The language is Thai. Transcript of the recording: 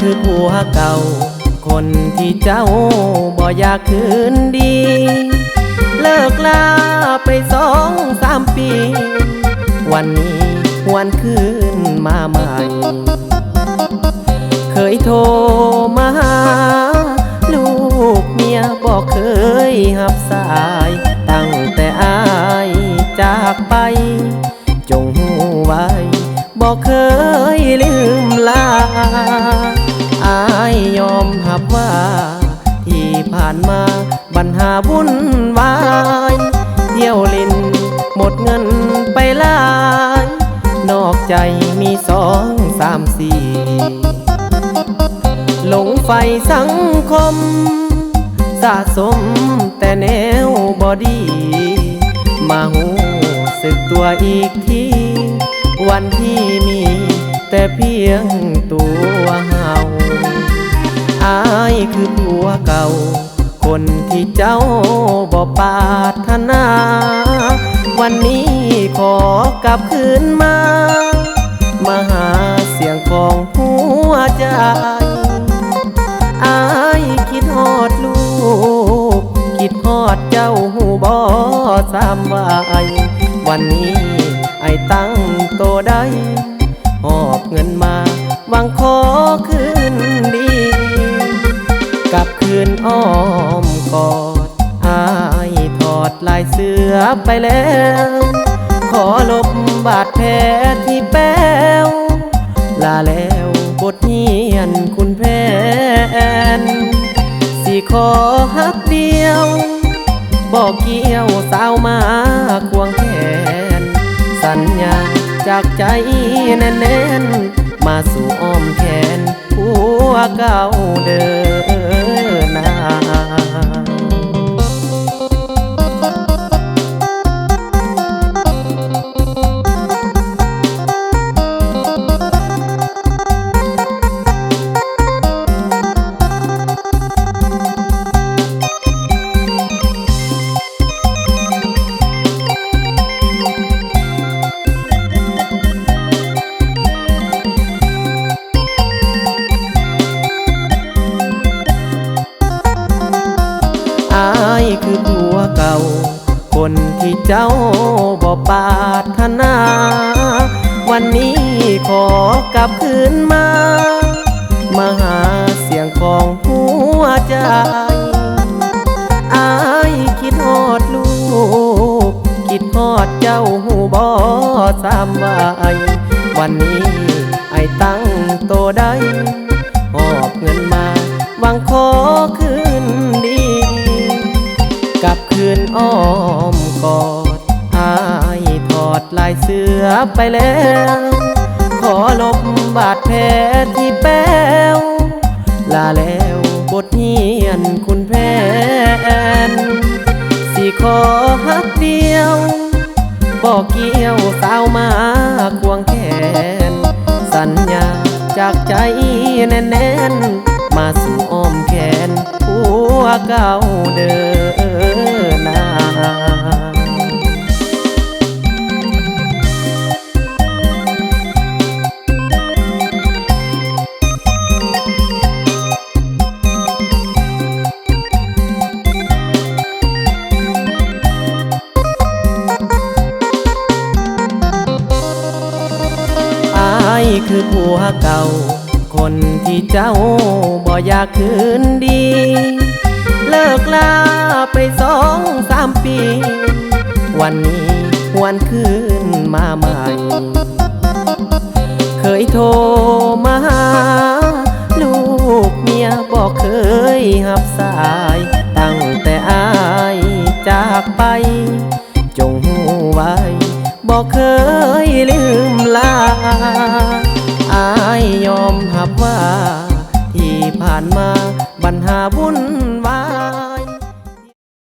คือผัวเก่าคนที่เจ้าบ่อยากคืนดีเลิกลาไป2-3 ปีวันนี้หวนคืนมาใหม่เคยโทรมาหาลูกเมียบอกเคยหับสายตั้งแต่อายจากไปจงหูไว้บอกเคยลืมลาอายยอมหับว่าที่ผ่านมาปัญหาวุ่นวายเที่ยวลินหมดเงินไปหลายนอกใจมี2-3-4หลงไฟสังคมสะสมแต่แนวบอดีมาหูสึกตัวอีกทีวันที่มีแต่เพียงตัวเฮาอายคือผัวเก่าคนที่เจ้าบ่ปรารถนาวันนี้ขอกลับคืนมาหาเสียงของหัวใจอายคิดฮอดลูกคิดฮอดเจ้าหูบ่สามวายวันนี้ไอ้ตั้งโตได้หอบเงินมาหวังขอคืนดีกลับคืนอ้อมกอดอายถอดลายเสือไปแล้วขอลบบาดแผลที่แป้วลาแล้วบทเรียนคุณแผนสิขอฮักเดียวบอกเกี่ยวสาวมาควงแขนสัญญาจากใจแน่นๆมาสู่อ้อมแขนผัวเก่าเดินหน้าคือผัวเก่าคนที่เจ้าบ่ปรารถนาวันนี้ขอกลับคืนมาหาเสียงของหัวใจอายคิดฮอดลูกคิดฮอดเจ้าหูบ่สามวายวันนี้ไอ้ตั้งโตได้หอบเงินมาหวังขอคืนดีกลับคืนอ้อมกอดอายถอดลายเสือไปแล้วขอลบบาดแผลที่แป้วลาแล้วบทเรียนคุณแผนสิขอฮักเดียวบอกเกี่ยวสาวมาควงแขนสัญญาจากใจแน่นๆมาสู่อ้อมแขนผัวเก่าเดินหน้าคือผัวเก่าคนที่เจ้าบ่อยากคืนดีเลิกลาไป2-3 ปีวันนี้หวนคืนมาใหม่เคยโทรมาหาลูกเมียบอกเคยหับสายตั้งแต่อา จากไปจงหูไว้บอกเคยลืมลาอายยอมรับว่าที่ผ่านมาปัญหาวุ่นวาย